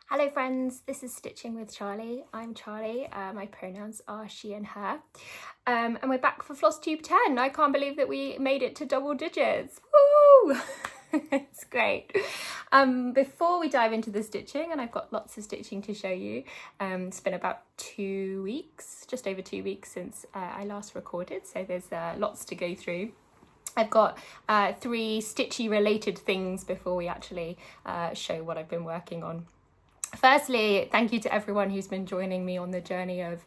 Hello friends, this is Stitching with Charlie. I'm Charlie, my pronouns are she and her. And we're back for Flosstube 10. I can't believe that we made it to double digits. Woo! It's great. Before we dive into the stitching, and I've got lots of stitching to show you, it's been about 2 weeks, just over 2 weeks since I last recorded, so there's lots to go through. I've got 3 stitchy related things before we actually show what I've been working on. Firstly, thank you to everyone who's been joining me on the journey of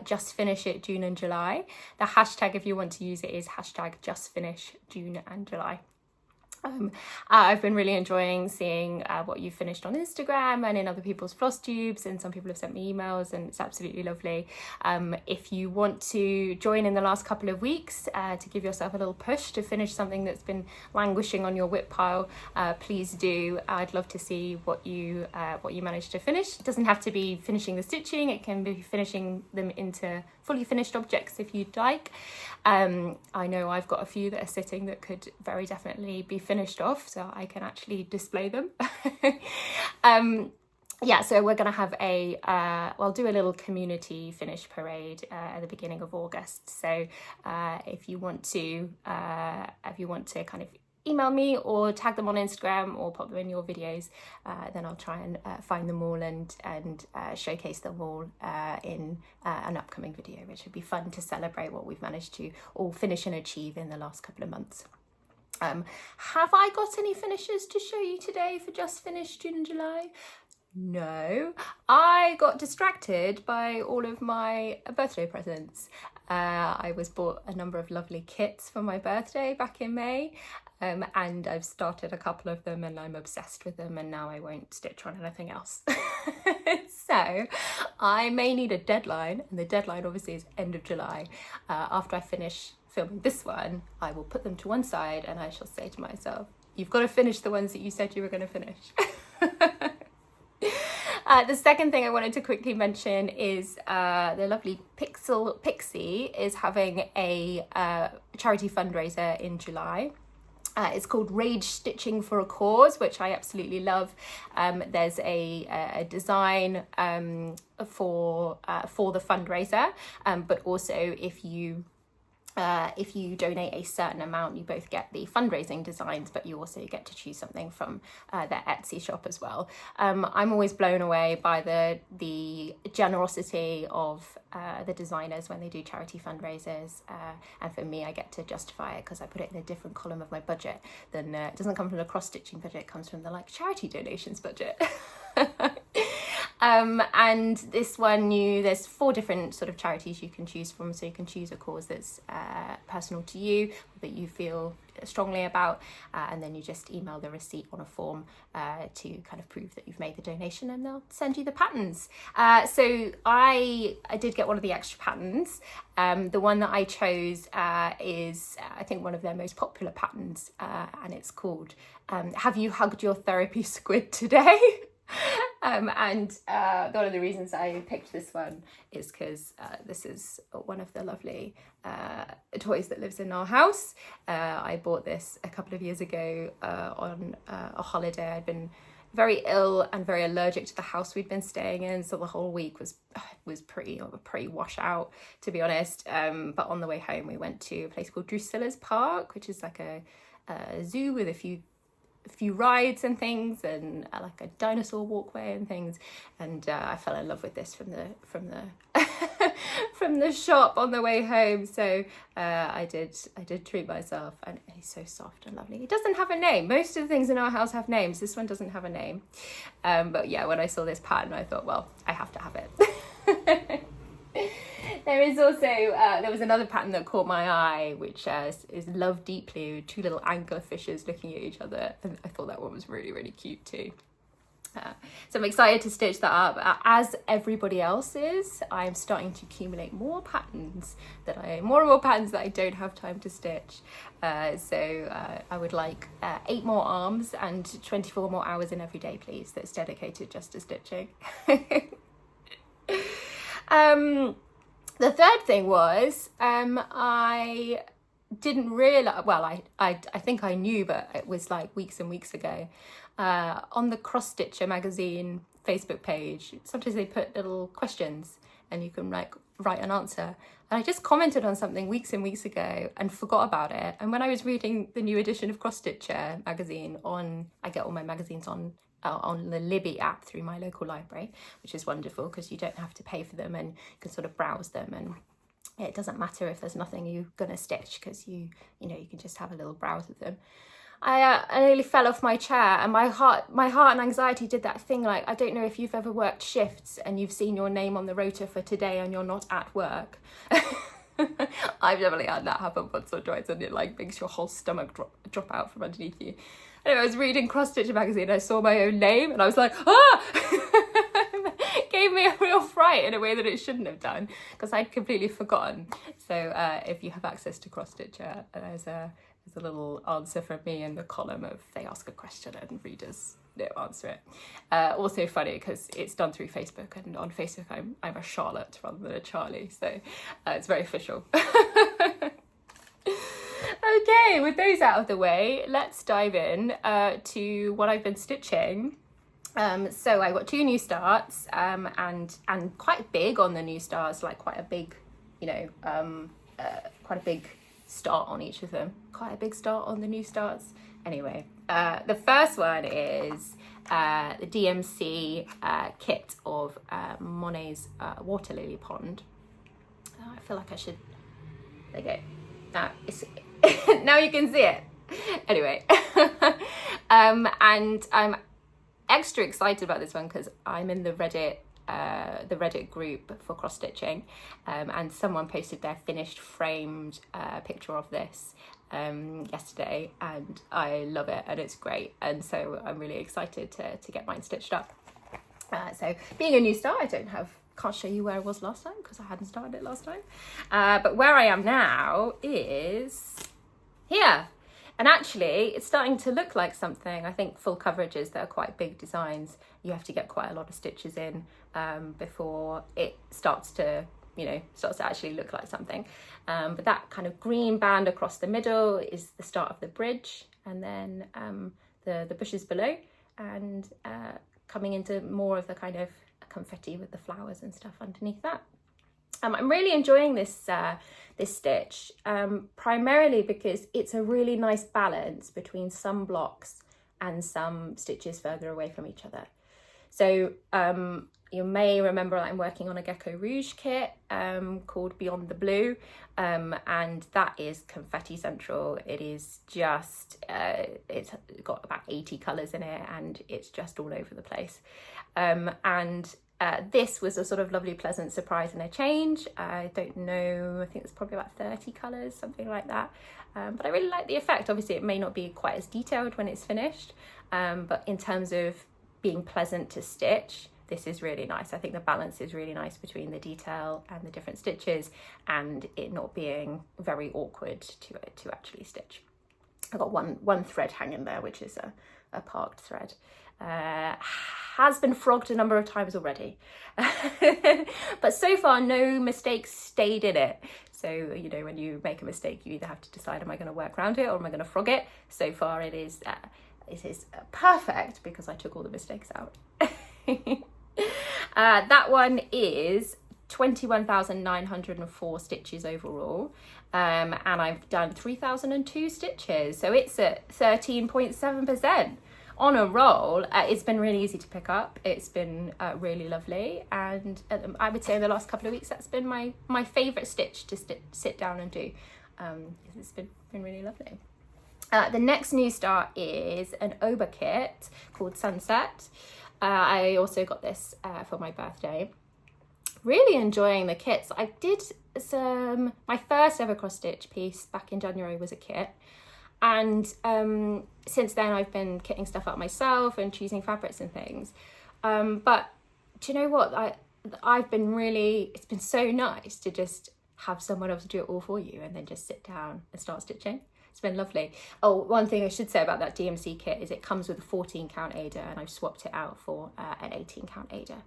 Just Finish It June and July. The hashtag, if you want to use it, is hashtag JustFinishJuneandJuly. I've been really enjoying seeing what you've finished on Instagram and in other people's floss tubes, and some people have sent me emails, and it's absolutely lovely. If you want to join in the last couple of weeks to give yourself a little push to finish something that's been languishing on your whip pile, please do. I'd love to see what you managed to finish. It doesn't have to be finishing the stitching, it can be finishing them into fully finished objects if you'd like. I know I've got a few that are sitting that could very definitely be finished off, so I can actually display them. Yeah, so we're going to have I'll do a little community finish parade at the beginning of August. So if you want to kind of email me or tag them on Instagram or pop them in your videos, then I'll try and find them all and showcase them all in an upcoming video, which would be fun to celebrate what we've managed to all finish and achieve in the last couple of months. Have I got any finishes to show you today for Just Finish June and July? No, I got distracted by all of my birthday presents. I was bought a number of lovely kits for my birthday back in May, and I've started a couple of them and I'm obsessed with them, and now I won't stitch on anything else. So I may need a deadline, and the deadline obviously is end of July. After I finish filming this one, I will put them to one side and I shall say to myself, you've got to finish the ones that you said you were going to finish. The second thing I wanted to quickly mention is the lovely Pixie is having a charity fundraiser in July. It's called Rouge Stitching for a Cause, which I absolutely love. There's a design for the fundraiser, but also if you donate a certain amount, you both get the fundraising designs, but you also get to choose something from their Etsy shop as well. I'm always blown away by the generosity of the designers when they do charity fundraisers, and for me, I get to justify it because I put it in a different column of my budget than it doesn't come from the cross-stitching budget, it comes from the charity donations budget. And this one, there's 4 different sort of charities you can choose from, so you can choose a cause that's personal to you, that you feel strongly about, and then you just email the receipt on a form to kind of prove that you've made the donation, and they'll send you the patterns. So I did get one of the extra patterns. The one that I chose is I think one of their most popular patterns, and it's called Have You Hugged Your Therapy Squid Today? And one of the reasons I picked this one is because this is one of the lovely toys that lives in our house. I bought this a couple of years ago on a holiday. I'd been very ill and very allergic to the house we'd been staying in, so the whole week was pretty wash out, to be honest. But on the way home, we went to a place called Drusilla's Park, which is like a zoo with a few rides and things, and like a dinosaur walkway and things, and I fell in love with this from the from the shop on the way home. So I did treat myself, and he's so soft and lovely. He doesn't have a name. Most of the things in our house have names. This one doesn't have a name, but yeah, when I saw this pattern, I thought, well, I have to have it. There is also, there was another pattern that caught my eye, which is Love Deeply, with 2 little anglerfishes looking at each other, and I thought that one was really, really cute too. So I'm excited to stitch that up. As everybody else is, I'm starting to accumulate more and more patterns that I don't have time to stitch. So I would like 8 more arms and 24 more hours in every day, please, that's dedicated just to stitching. The third thing was, I didn't realise, well, I think I knew, but it was like weeks and weeks ago, on the Cross Stitcher magazine Facebook page, sometimes they put little questions and you can like write an answer. And I just commented on something weeks and weeks ago and forgot about it. And when I was reading the new edition of CrossStitcher magazine I get all my magazines on the Libby app through my local library, which is wonderful because you don't have to pay for them and you can sort of browse them, and it doesn't matter if there's nothing you're gonna stitch because you can just have a little browse of them. I nearly fell off my chair, and my heart and anxiety did that thing. Like, I don't know if you've ever worked shifts and you've seen your name on the rota for today and you're not at work. I've definitely had that happen once or twice, and it like makes your whole stomach drop out from underneath you. Anyway, I was reading CrossStitcher magazine and I saw my own name and I was like, ah! It gave me a real fright in a way that it shouldn't have done because I'd completely forgotten. So if you have access to CrossStitcher, there's a little answer from me in the column of they ask a question and readers answer it. Also funny because it's done through Facebook, and on Facebook I'm a Charlotte rather than a Charlie, so it's very official. Okay, with those out of the way, let's dive in to what I've been stitching. So I got 2 new starts, and quite big on the new starts, like quite a big, quite a big start on each of them. Quite a big start on the new starts. Anyway, the first one is the DMC kit of Monet's Water Lily Pond. I feel like I should, there you go. Now you can see it. Anyway, and I'm extra excited about this one because I'm in the Reddit group for cross stitching, and someone posted their finished framed picture of this yesterday, and I love it and it's great, and so I'm really excited to get mine stitched up. So being a new start, can't show you where I was last time because I hadn't started it last time, but where I am now is here. And actually, it's starting to look like something. I think full coverages that are quite big designs, you have to get quite a lot of stitches in before it starts to actually look like something. But that kind of green band across the middle is the start of the bridge, and then the bushes below, and coming into more of the kind of confetti with the flowers and stuff underneath that. I'm really enjoying this stitch, primarily because it's a really nice balance between some blocks and some stitches further away from each other. So you may remember that I'm working on a Gecko Rouge kit called Beyond the Blue, and that is confetti central. It is just, it's got about 80 colours in it, and it's just all over the place. This was a sort of lovely, pleasant surprise and a change. I don't know, I think it's probably about 30 colours, something like that. But I really like the effect. Obviously, it may not be quite as detailed when it's finished, but in terms of being pleasant to stitch, this is really nice. I think the balance is really nice between the detail and the different stitches, and it not being very awkward to actually stitch. I've got one thread hanging there, which is a parked thread. Has been frogged a number of times already, but so far no mistakes stayed in it. So when you make a mistake, you either have to decide, am I going to work around it or am I going to frog it? So far it is perfect because I took all the mistakes out. That one is 21,904 stitches overall, and I've done 3,002 stitches, so it's at 13.7%. On a roll. It's been really easy to pick up. It's been really lovely, and I would say in the last couple of weeks that's been my favourite stitch to sit down and do. It's been really lovely. The next new start is an Obeh kit called Sunset. I also got this for my birthday. Really enjoying the kits. I did my first ever cross stitch piece back in January was a kit. And since then I've been kitting stuff up myself and choosing fabrics and things. But do you know what? It's been so nice to just have someone else do it all for you and then just sit down and start stitching. It's been lovely. Oh, one thing I should say about that DMC kit is it comes with a 14 count Ada, and I've swapped it out for an 18 count Ada.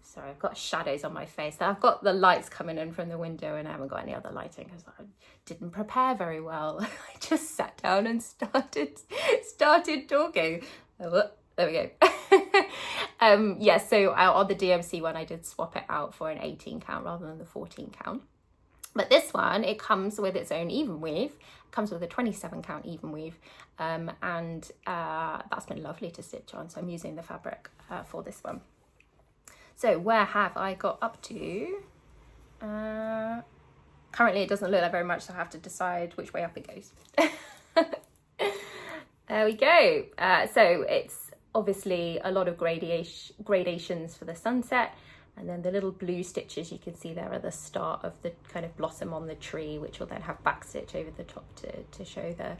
Sorry, I've got shadows on my face. I've got the lights coming in from the window and I haven't got any other lighting because I didn't prepare very well. I just sat down and started talking. Oh, there we go. Yeah, so on the DMC one, I did swap it out for an 18 count rather than the 14 count. But this one, it comes with its own even weave. It comes with a 27 count even weave. And that's been lovely to stitch on. So I'm using the fabric for this one. So where have I got up to? Currently it doesn't look like very much, so I have to decide which way up it goes. There we go. So it's obviously a lot of gradations for the sunset. And then the little blue stitches you can see there are the start of the kind of blossom on the tree, which will then have backstitch over the top to show the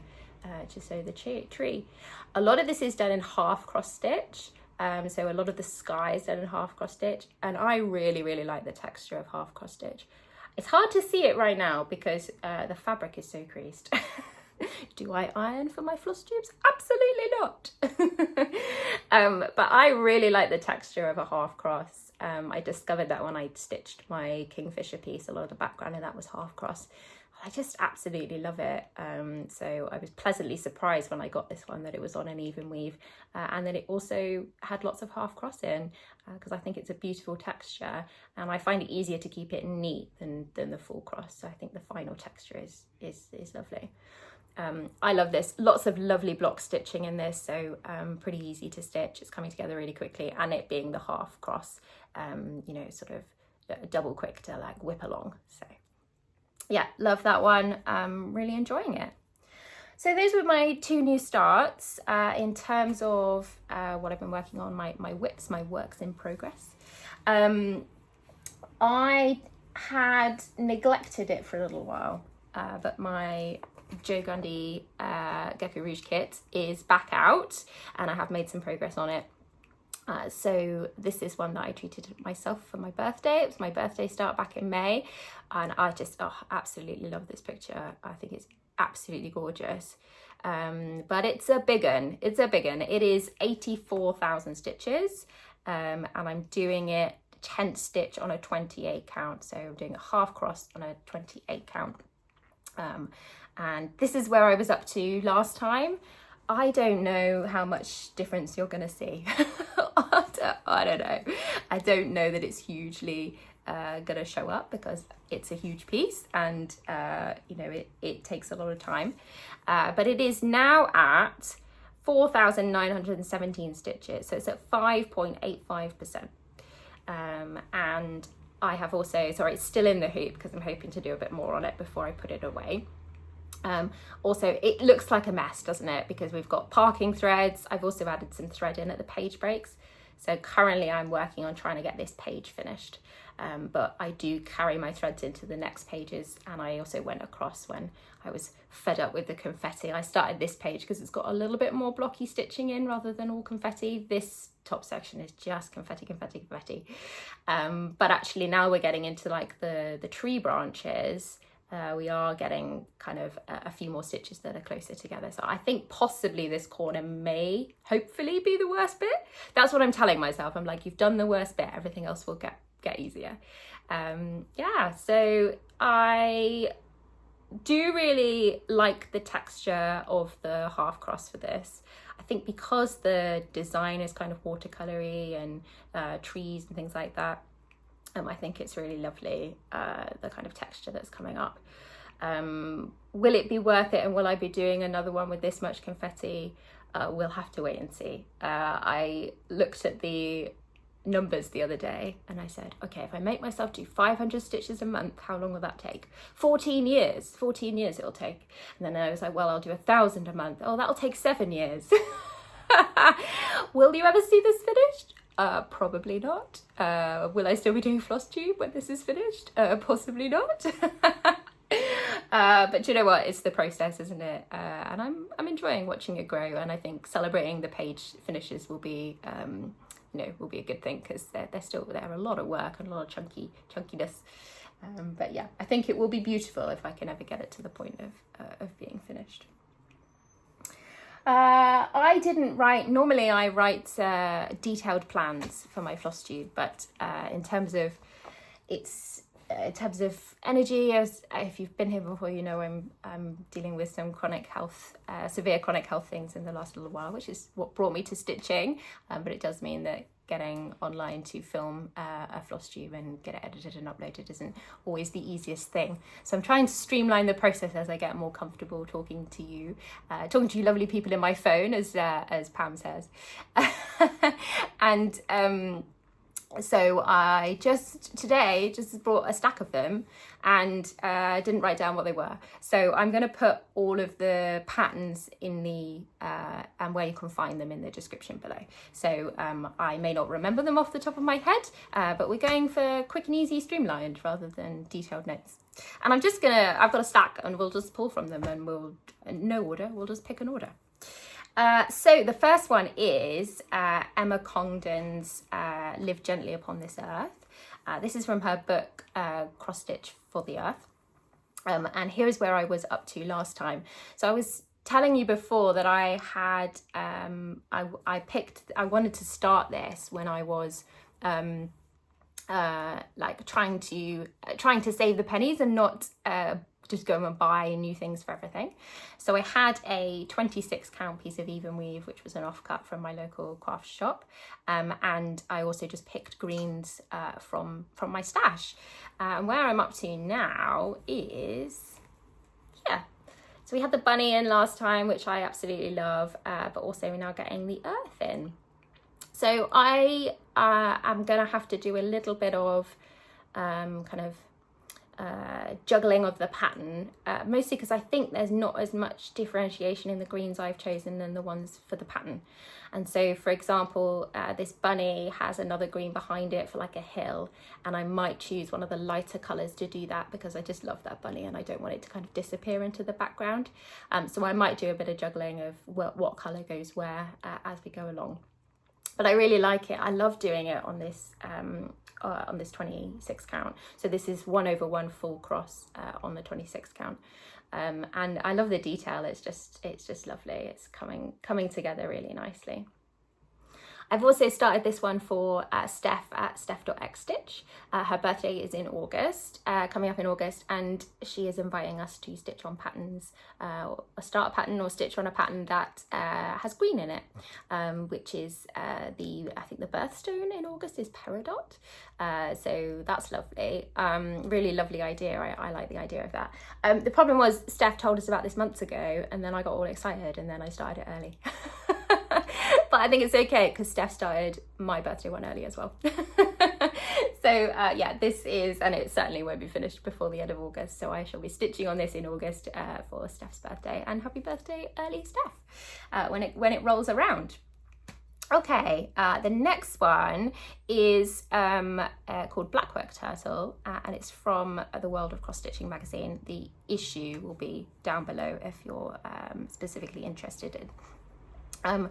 tree. A lot of this is done in half cross stitch. So a lot of the sky is done in half cross stitch, and I really like the texture of half cross stitch. It's hard to see it right now because the fabric is so creased. Do I iron for my floss tubes? Absolutely not. But I really like the texture of a half cross. I discovered that when I stitched my Kingfisher piece, a lot of the background in that was half cross. I just absolutely love it. So I was pleasantly surprised when I got this one that it was on an even weave, and that it also had lots of half cross in, because I think it's a beautiful texture, and I find it easier to keep it neat than the full cross. So I think the final texture is lovely. I love this. Lots of lovely block stitching in this, so pretty easy to stitch. It's coming together really quickly, and it being the half cross, you know, sort of double quick to like whip along. So yeah, love that one. Really enjoying it. So those were my two new starts. In terms of what I've been working on, my WIPs, my works in progress. I had neglected it for a little while, but my Grundy Gecko Rouge kit is back out, and I have made some progress on it. So this is one that I treated myself for my birthday. It was my birthday start back in May, and I just absolutely love this picture. I think it's absolutely gorgeous. But it's a big un. It is 84,000 stitches, and I'm doing it 10th stitch on a 28 count. So I'm doing a half cross on a 28 count. And this is where I was up to last time. I don't know how much difference you're going to see. I don't know. I don't know that it's hugely going to show up, because it's a huge piece, and you know, it takes a lot of time. But it is now at 4,917 stitches, so it's at 5.85%. And I have also, sorry, it's still in the hoop because I'm hoping to do a bit more on it before I put it away. Also, it looks like a mess, doesn't it? Because we've got parking threads. I've also added some thread in at the page breaks. So currently I'm working on trying to get this page finished. But I do carry my threads into the next pages. And I also went across when I was fed up with the confetti. I started this page because it's got a little bit more blocky stitching in rather than all confetti. This top section is just confetti. But actually now we're getting into like the tree branches. We are getting kind of a few more stitches that are closer together. So I think possibly this corner may hopefully be the worst bit. That's what I'm telling myself. I'm like, you've done the worst bit, everything else will get easier. Yeah, so I do really like the texture of the half cross for this. I think because the design is kind of watercolory and trees and things like that, I think it's really lovely, the kind of texture that's coming up. Will it be worth it, and will I be doing another one with this much confetti? We'll have to wait and see. I looked at the numbers the other day and I said, okay, if I make myself do 500 stitches a month, how long will that take? 14 years it'll take. And then I was like, well, I'll do 1,000 a month. Oh, that'll take 7 years. Will you ever see this finished? Probably not. Will I still be doing floss tube when this is finished? Possibly not. But you know what? It's the process, isn't it? And I'm enjoying watching it grow. And I think celebrating the page finishes will be, will be a good thing, because they're a lot of work and a lot of chunkiness. But yeah, I think it will be beautiful if I can ever get it to the point of being finished. I didn't write, normally I write detailed plans for my floss tube, but in terms of energy, as if you've been here before, you know I'm dealing with some severe chronic health things in the last little while, which is what brought me to stitching. But it does mean that getting online to film a floss tube and get it edited and uploaded isn't always the easiest thing. So I'm trying to streamline the process as I get more comfortable talking to you lovely people in my phone, as Pam says. And so I today brought a stack of them and didn't write down what they were. So I'm going to put all of the patterns in the and where you can find them in the description below. So I may not remember them off the top of my head, but we're going for quick and easy, streamlined rather than detailed notes. And I've got a stack and we'll just pull from them, and no order, we'll just pick an order. So the first one is Emma Congdon's Live Gently Upon This Earth. This is from her book Cross Stitch for the Earth. And here is where I was up to last time. So I was telling you before that I had I wanted to start this when I was like trying to save the pennies and not just go and buy new things for everything. So I had a 26 count piece of even weave, which was an offcut from my local craft shop, and I also just picked greens from my stash. And where I'm up to now is so we had the bunny in last time, which I absolutely love, but also we're now getting the earth in. So I am gonna have to do a little bit of juggling of the pattern, mostly because I think there's not as much differentiation in the greens I've chosen than the ones for the pattern. And so, for example, this bunny has another green behind it for like a hill, and I might choose one of the lighter colours to do that because I just love that bunny and I don't want it to kind of disappear into the background. So I might do a bit of juggling of what colour goes where as we go along. But I really like it. I love doing it on this 26 count. So this is 1/1 full cross on the 26 count. And I love the detail. It's just lovely. It's coming together really nicely. I've also started this one for Steph at steph.xstitch. Her birthday is in August, coming up in August, and she is inviting us to stitch on patterns, or start a pattern or stitch on a pattern that has green in it, which is I think the birthstone in August is Peridot. So that's lovely. Really lovely idea. I like the idea of that. The problem was Steph told us about this months ago, and then I got all excited and then I started it early. But I think it's okay because Steph started my birthday one early as well. So yeah, this is, and it certainly won't be finished before the end of August. So I shall be stitching on this in August for Steph's birthday, and happy birthday early Steph when it rolls around. Okay, the next one is called Blackwork Turtle, and it's from the World of Cross Stitching magazine. The issue will be down below if you're specifically interested in. And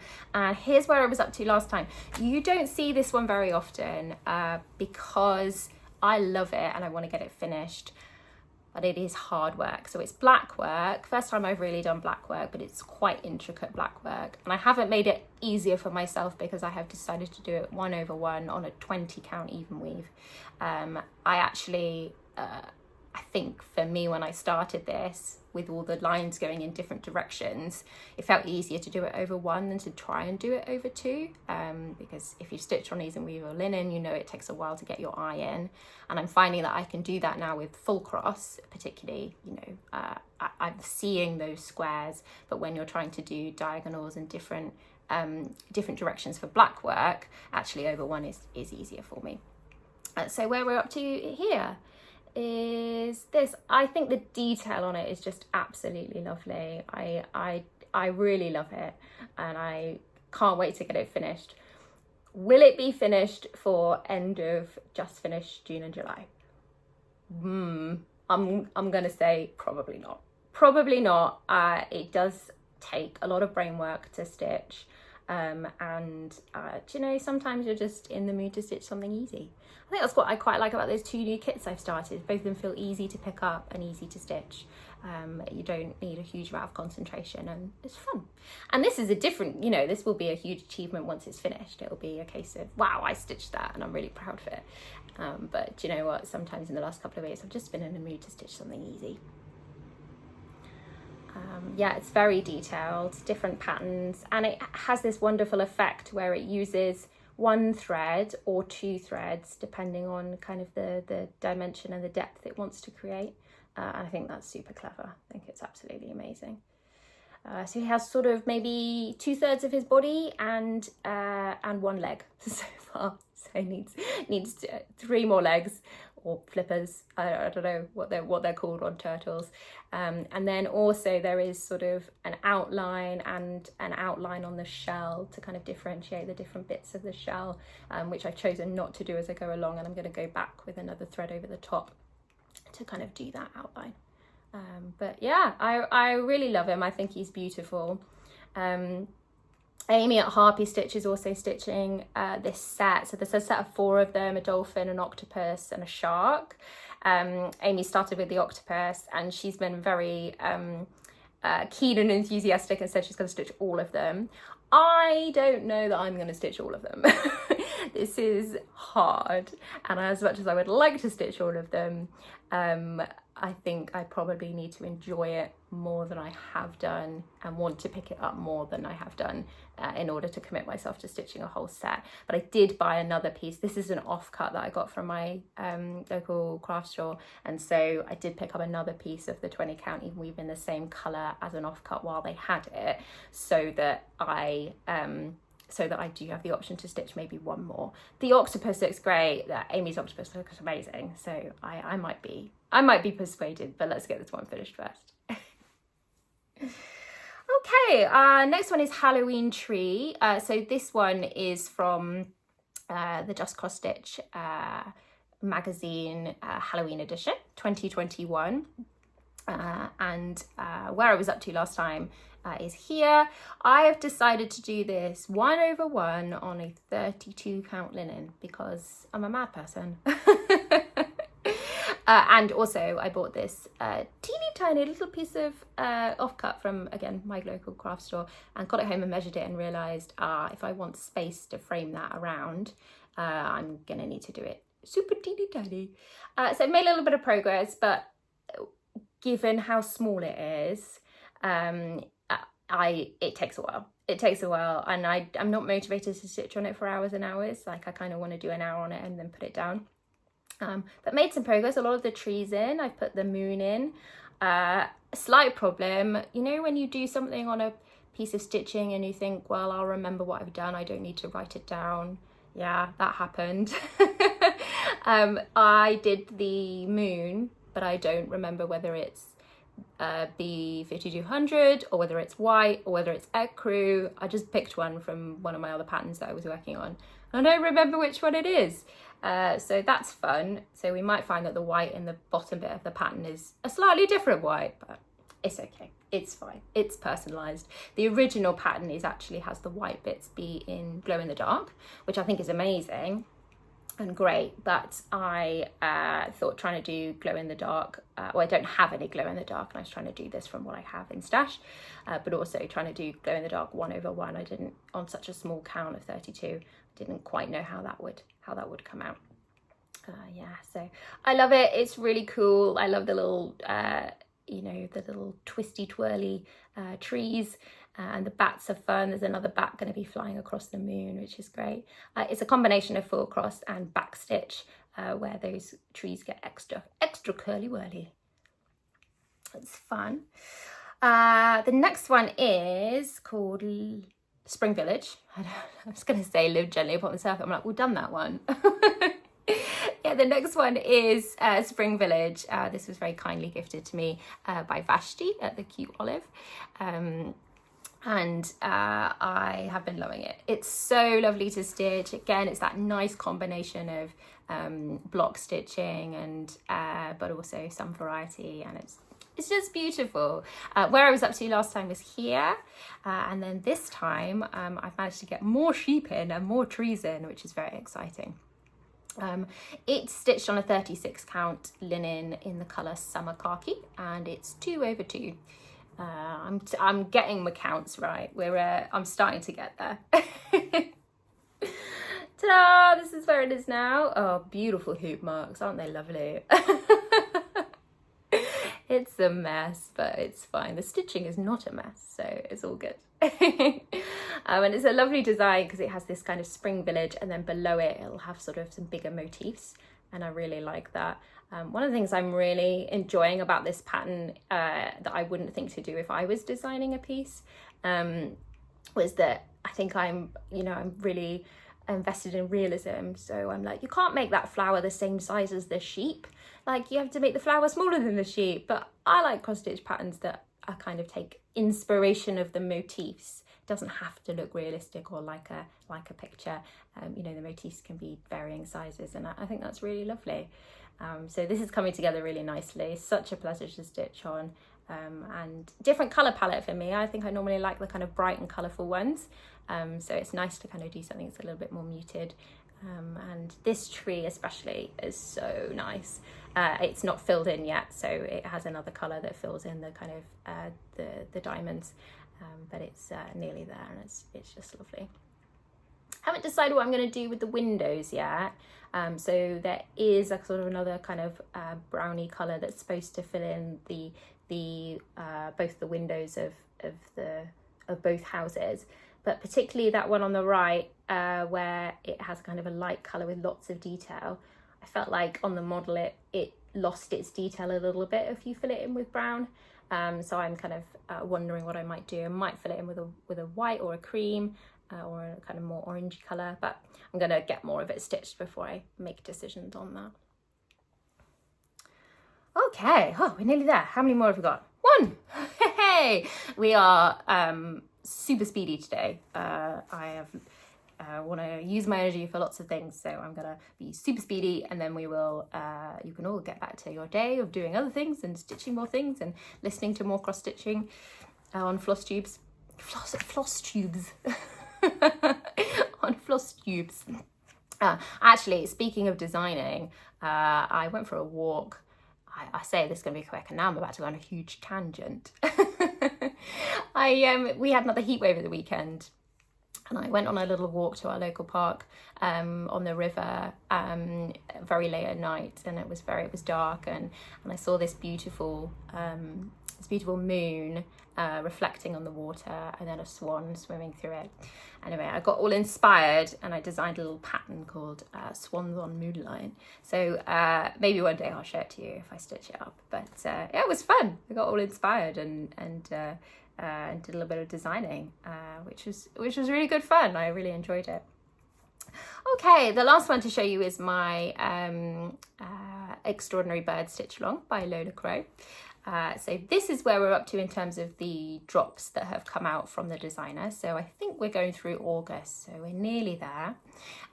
here's where I was up to last time. You don't see this one very often because I love it and I want to get it finished, but it is hard work. So it's black work. First time I've really done black work, but it's quite intricate black work. And I haven't made it easier for myself because I have decided to do it 1/1 on a 20 count even weave. I think for me, when I started this, with all the lines going in different directions, it felt easier to do it over 1 than to try and do it over 2. Because if you stitch on ease and weave or linen, you know it takes a while to get your eye in. And I'm finding that I can do that now with full cross, particularly, I'm seeing those squares, but when you're trying to do diagonals and different directions for black work, actually over 1 is easier for me. So where we're up to here is this. I think the detail on it is just absolutely lovely. I really love it, and I can't wait to get it finished. Will it be finished for end of Just Finished June and July? I'm gonna say probably not. Probably not. It does take a lot of brain work to stitch. Sometimes you're just in the mood to stitch something easy. I think that's what I quite like about those 2 new kits I've started. Both of them feel easy to pick up and easy to stitch. You don't need a huge amount of concentration, and it's fun. And this is a different, this will be a huge achievement once it's finished. It'll be a case of, wow, I stitched that and I'm really proud of it. But do you know what? Sometimes in the last couple of weeks, I've just been in the mood to stitch something easy. Yeah, it's very detailed, different patterns, and it has this wonderful effect where it uses one thread or two threads, depending on kind of the dimension and the depth it wants to create. And I think that's super clever. I think it's absolutely amazing. So he has sort of maybe 2/3 of his body and one leg so far. So he needs 3 more legs, or flippers. I don't know what they're called on turtles. And then also there is sort of an outline and an outline on the shell to kind of differentiate the different bits of the shell, which I've chosen not to do as I go along, and I'm going to go back with another thread over the top to kind of do that outline. But yeah, I really love him. I think he's beautiful. Amy at Harpy Stitch is also stitching this set. So there's a set of 4 of them, a dolphin, an octopus and a shark. Amy started with the octopus, and she's been very keen and enthusiastic and said she's going to stitch all of them. I don't know that I'm going to stitch all of them. This is hard, and as much as I would like to stitch all of them, I think I probably need to enjoy it more than I have done and want to pick it up more than I have done in order to commit myself to stitching a whole set. But I did buy another piece. This is an offcut that I got from my local craft store, and so I did pick up another piece of the 20 count even weave in the same colour as an offcut while they had it, so that I do have the option to stitch maybe one more. The octopus looks great. Amy's octopus looks amazing. So I might be persuaded, but let's get this one finished first. Okay, next one is Halloween Tree. So this one is from the Just CrossStitch magazine Halloween edition 2021. And where I was up to last time is here. I have decided to do this 1/1 on a 32 count linen because I'm a mad person. And also I bought this teeny tiny little piece of offcut from, again, my local craft store, and got it home and measured it and realised if I want space to frame that around, I'm gonna need to do it super teeny tiny. So I made a little bit of progress, but given how small it is, it takes a while. It takes a while, and I'm not motivated to stitch on it for hours and hours. Like, I kind of want to do an hour on it and then put it down. But made some progress. A lot of the trees in. I've put the moon in. Slight problem, you know, when you do something on a piece of stitching and you think, well, I'll remember what I've done, I don't need to write it down. Yeah, that happened. I did the moon, but I don't remember whether it's B5200 or whether it's white or whether it's ecru. I just picked one from one of my other patterns that I was working on. I don't remember which one it is. So that's fun. So we might find that the white in the bottom bit of the pattern is a slightly different white, but it's okay. It's fine. It's personalised. The original pattern actually has the white bits be in glow in the dark, which I think is amazing and great, but I thought trying to do glow in the dark, well, I don't have any glow in the dark, and I was trying to do this from what I have in stash, but also trying to do glow in the dark 1/1. I didn't, on such a small count of 32, didn't quite know how that would come out. Yeah, so I love it. It's really cool. I love the little you know, the little twisty twirly trees, and the bats are fun. There's another bat going to be flying across the moon, which is great. It's a combination of full cross and back stitch, where those trees get extra curly whirly. It's fun. The next one is called Spring Village. I was going to say Live Gently Upon the Surf. I'm like, we've done that one. Yeah, the next one is Spring Village. This was very kindly gifted to me by Vashti at the Cute Olive. And I have been loving it. It's so lovely to stitch. Again, it's that nice combination of block stitching and but also some variety, and it's just beautiful. Where I was up to last time was here, and then this time I've managed to get more sheep in and more trees in, which is very exciting. It's stitched on a 36 count linen in the colour Summer Khaki, and it's 2/2. I'm getting my counts right. I'm starting to get there. Ta-da! This is where it is now. Oh, beautiful hoop marks, aren't they lovely? It's a mess, but it's fine. The stitching is not a mess, so it's all good. And it's a lovely design because it has this kind of spring village, and then below it it'll have sort of some bigger motifs, and I really like that. One of the things I'm really enjoying about this pattern that I wouldn't think to do if I was designing a piece was that I think I'm really invested in realism. So I'm like, you can't make that flower the same size as the sheep. Like, you have to make the flower smaller than the sheep. But I like cross stitch patterns that are kind of take inspiration of the motifs. It doesn't have to look realistic or like a picture. The motifs can be varying sizes, and I think that's really lovely. So this is coming together really nicely. Such a pleasure to stitch on. And different colour palette for me. I think I normally like the kind of bright and colourful ones. So it's nice to kind of do something that's a little bit more muted. And this tree especially is so nice. It's not filled in yet, so it has another colour that fills in the kind of the diamonds, but it's nearly there, and it's just lovely. Haven't decided what I'm going to do with the windows yet. So there is a sort of another kind of browny colour that's supposed to fill in the both the windows of both houses, but particularly that one on the right where it has kind of a light colour with lots of detail. I felt like on the model it lost its detail a little bit if you fill it in with brown. So I'm kind of wondering what I might do. I might fill it in with a white or a cream or a kind of more orangey colour, but I'm going to get more of it stitched before I make decisions on that. Okay, we're nearly there. How many more have we got? 1! Hey, we are super speedy today. I want to use my energy for lots of things, so I'm gonna be super speedy, and then we will you can all get back to your day of doing other things and stitching more things and listening to more cross stitching on floss tubes on floss tubes. Actually, speaking of designing, I went for a walk. I say this is going to be quick, and now I'm about to go on a huge tangent. We had another heat wave at the weekend, and I went on a little walk to our local park on the river very late at night, and it was dark, and I saw this beautiful moon reflecting on the water, and then a swan swimming through it. Anyway, I got all inspired, and I designed a little pattern called Swans on Moonlight. So maybe one day I'll show it to you if I stitch it up. But yeah, it was fun. I got all inspired and did a little bit of designing, which was really good fun. I really enjoyed it. Okay, the last one to show you is my Extraordinary Bird Stitch Along by Lola. So this is where we're up to in terms of the drops that have come out from the designer. So I think we're going through August, so we're nearly there.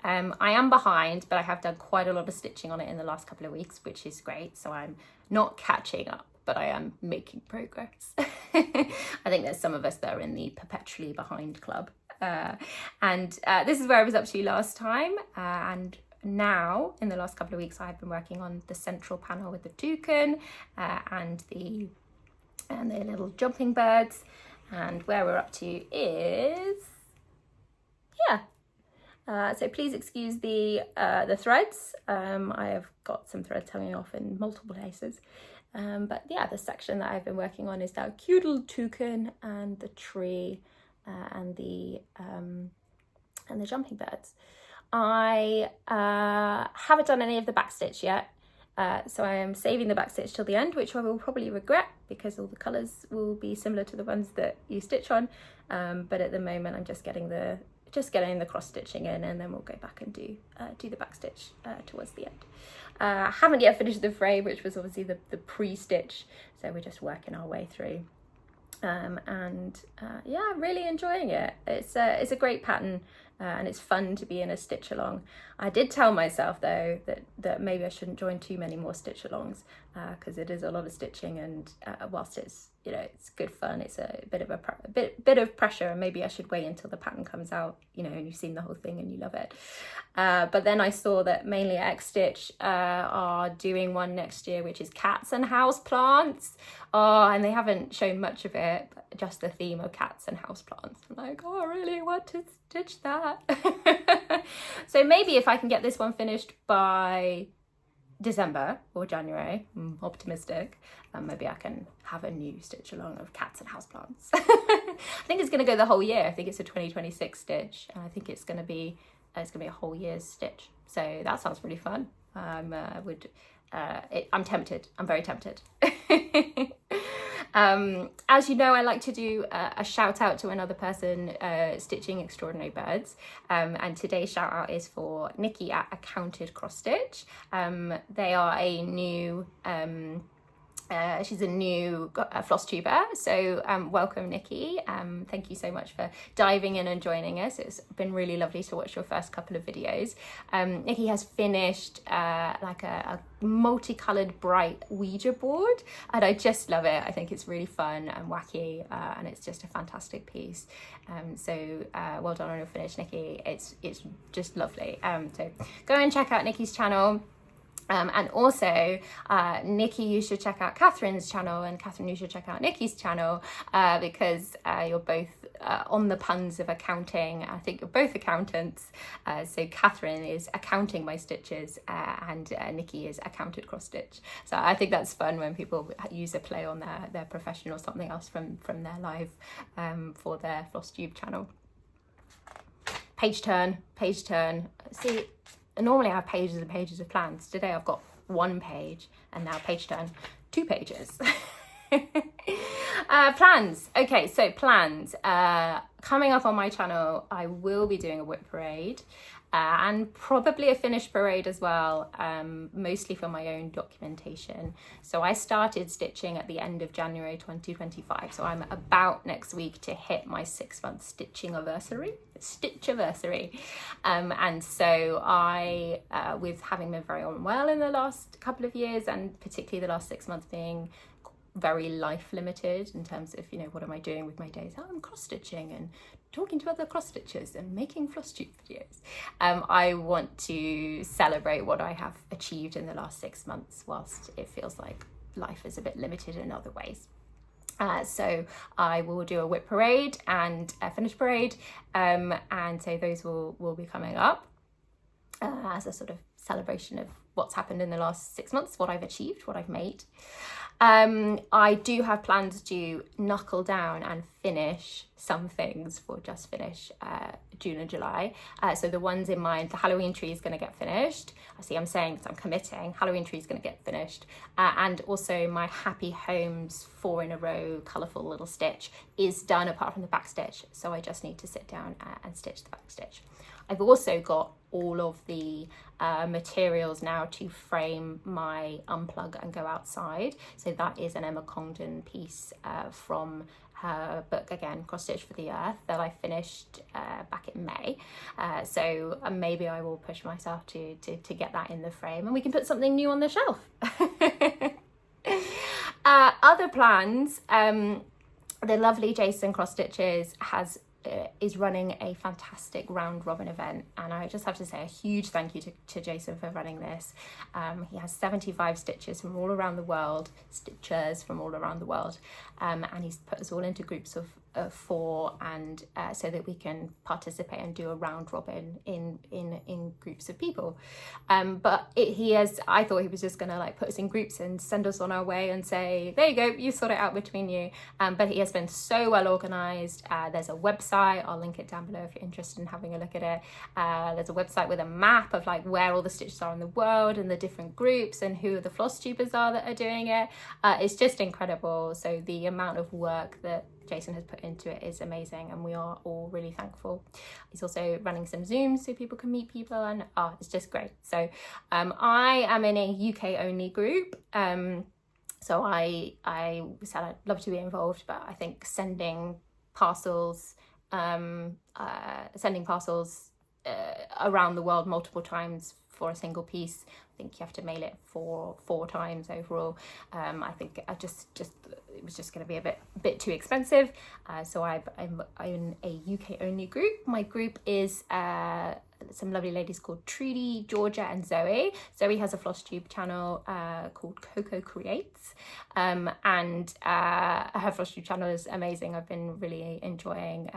I am behind, but I have done quite a lot of stitching on it in the last couple of weeks, which is great. So I'm not catching up, but I am making progress. I think there's some of us that are in the perpetually behind club. And this is where I was up to last time. And now, in the last couple of weeks, I've been working on the central panel with the toucan and the little jumping birds. And where we're up to is, so please excuse the threads. I have got some threads hanging off in multiple places. But yeah, the section that I've been working on is that cute little toucan and the tree and the jumping birds. I haven't done any of the backstitch yet, so I am saving the backstitch till the end, which I will probably regret because all the colours will be similar to the ones that you stitch on. But at the moment, I'm just getting the cross stitching in, and then we'll go back and do the backstitch towards the end. I haven't yet finished the frame, which was obviously the pre-stitch, so we're just working our way through. Yeah, I'm really enjoying it. It's a great pattern, and it's fun to be in a stitch along. I did tell myself though that maybe I shouldn't join too many more stitch alongs because it is a lot of stitching, and whilst it's it's good fun, it's a bit of pressure, and maybe I should wait until the pattern comes out, and you've seen the whole thing and you love it. But then I saw that mainly X Stitch are doing one next year, which is cats and house plants. And they haven't shown much of it, but just the theme of cats and house plants. I'm like, oh, I really want to stitch that. So maybe if I can get this one finished by December or January, optimistic, maybe I can have a new stitch along of cats and houseplants. I think it's going to go the whole year. I think it's a 2026 stitch, and I think it's going to be a whole year's stitch. So that sounds really fun. I'm tempted. I'm very tempted. As you know, I like to do a shout out to another person stitching extraordinary birds, and today's shout out is for Nikki at Accounted Cross Stitch. They are a new she's a new Flosstuber, so welcome Nikki. Thank you so much for diving in and joining us. It's been really lovely to watch your first couple of videos. Nikki has finished like a multicolored bright Ouija board, and I just love it. I think it's really fun and wacky, and it's just a fantastic piece. So well done on your finish, Nikki. It's just lovely. So go and check out Nikki's channel. And also, Nikki, you should check out Catherine's channel, and Catherine, you should check out Nikki's channel, because you're both on the puns of accounting. I think you're both accountants. So Catherine is accounting my stitches, and Nikki is accounted cross stitch. So I think that's fun when people use a play on their profession or something else from their live for their Flosstube channel. Page turn. See, normally I have pages and pages of plans. Today I've got one page, and now page turn, 2 pages. Plans. Okay, so plans. Coming up on my channel, I will be doing a whip parade, and probably a finish parade as well, mostly for my own documentation. So I started stitching at the end of January 2025, so I'm about next week to hit my 6-month stitching anniversary. And so I, with having been very unwell in the last couple of years, and particularly the last 6 months being very life limited in terms of, you know, what am I doing with my days? Oh, I'm cross stitching and talking to other cross stitchers and making Flosstube videos. I want to celebrate what I have achieved in the last 6 months, whilst it feels like life is a bit limited in other ways. So I will do a whip parade and a finish parade, and so those will be coming up as a sort of celebration of what's happened in the last 6 months, what I've achieved, what I've made. I do have plans to knuckle down and finish some things for Just Finish June and July. So the ones in mind, the Halloween tree is going to get finished. I'm saying that I'm committing. Halloween tree is going to get finished. And also my Happy Homes 4 in a row colourful little stitch is done apart from the back stitch. So I just need to sit down and stitch the back stitch. I've also got all of the materials now to frame my Unplug and Go Outside. So that is an Emma Congdon piece from her book, again, Cross Stitch for the Earth, that I finished back in May. So maybe I will push myself to get that in the frame, and we can put something new on the shelf. Other plans, the lovely Jason Cross Stitches is running a fantastic round robin event, and I just have to say a huge thank you to Jason for running this. He has 75 stitchers from all around the world, and he's put us all into groups of 4, and so that we can participate and do a round robin in groups of people. But I thought he was just gonna like put us in groups and send us on our way and say, there you go, you sort it out between you. But he has been so well organized. There's a website, I'll link it down below if you're interested in having a look at it. There's a website with a map of like where all the stitches are in the world and the different groups and who the Flosstubers are that are doing it. It's just incredible. So the amount of work that Jason has put into it is amazing, and we are all really thankful. He's also running some Zooms so people can meet people, and it's just great. So I am in a UK only group, so I said I'd love to be involved, but I think sending parcels around the world multiple times for a single piece, I think you have to mail it four times overall. I think it was just going to be a bit too expensive. So I'm in a UK only group. My group is some lovely ladies called Trudy, Georgia and Zoe. Zoe has a Flosstube channel called Coco Creates, and her Flosstube channel is amazing. I've been really enjoying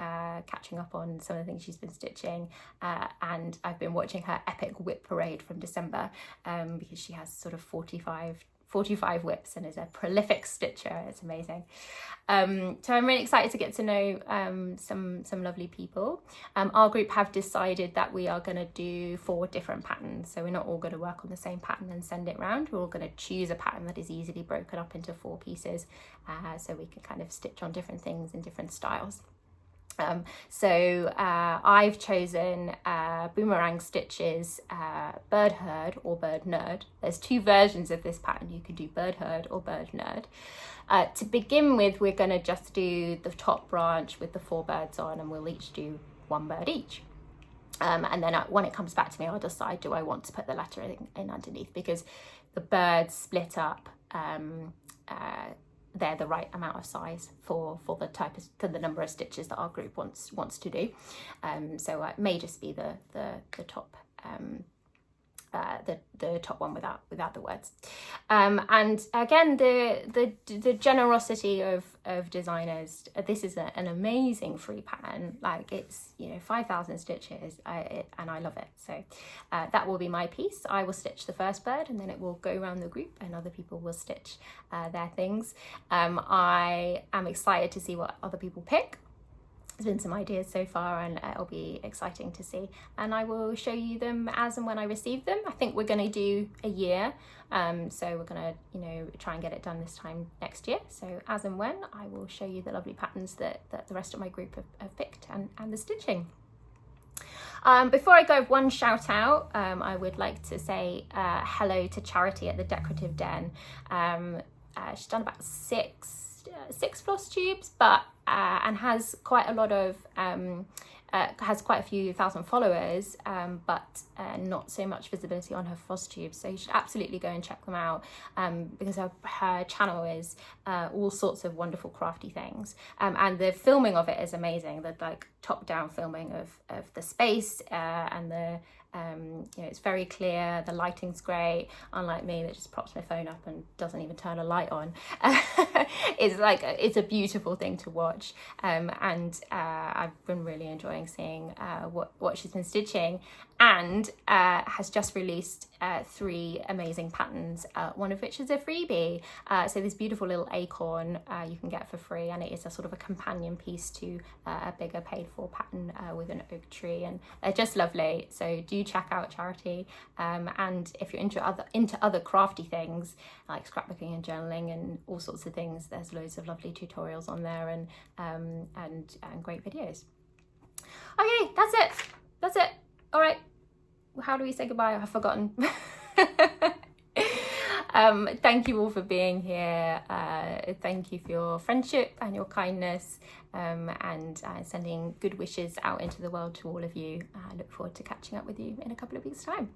catching up on some of the things she's been stitching, and I've been watching her epic whip parade braid from December, because she has sort of 45 whips and is a prolific stitcher. It's amazing. So I'm really excited to get to know some lovely people. Our group have decided that we are going to do 4 different patterns, so we're not all going to work on the same pattern and send it round. We're all going to choose a pattern that is easily broken up into 4 pieces, so we can kind of stitch on different things in different styles. So I've chosen boomerang stitches, bird herd or bird nerd. There's 2 versions of this pattern. You can do bird herd or bird nerd. To begin with, we're going to just do the top branch with the 4 birds on, and we'll each do 1 bird each. And then when it comes back to me, I'll decide, do I want to put the lettering in underneath, because the birds split up, they're the right amount of size for the number of stitches that our group wants to do. So it may just be the top the top one without the words. And again, the generosity of designers. This is an amazing free pattern. Like, it's 5,000 stitches, and I love it. So that will be my piece. I will stitch the first bird, and then it will go around the group, and other people will stitch their things. I am excited to see what other people pick. There's been some ideas so far, and it'll be exciting to see, and I will show you them as and when I receive them. I think we're going to do a year, so we're going to try and get it done this time next year. So as and when, I will show you the lovely patterns that the rest of my group have picked, and the stitching. Before I go, one shout out, I would like to say hello to Charity at the Decorative Den. She's done about six floss tubes, but and has quite a lot of has quite a few thousand followers, but not so much visibility on her floss tubes. So you should absolutely go and check them out, because her channel is all sorts of wonderful crafty things, and the filming of it is amazing. The top-down filming of the space, and the it's very clear, the lighting's great, unlike me that just props my phone up and doesn't even turn a light on. It's a beautiful thing to watch, and I've been really enjoying seeing what she's been stitching, and has just released 3 amazing patterns, one of which is a freebie. So this beautiful little acorn you can get for free, and it is a sort of a companion piece to a bigger paid for pattern with an oak tree, and they're just lovely. So do check out Charity, and if you're into other crafty things like scrapbooking and journaling and all sorts of things, there's loads of lovely tutorials on there, and great videos. Okay, that's it. All right, how do we say goodbye? I've forgotten. Thank you all for being here. Thank you for your friendship and your kindness, and sending good wishes out into the world to all of you. I look forward to catching up with you in a couple of weeks' time.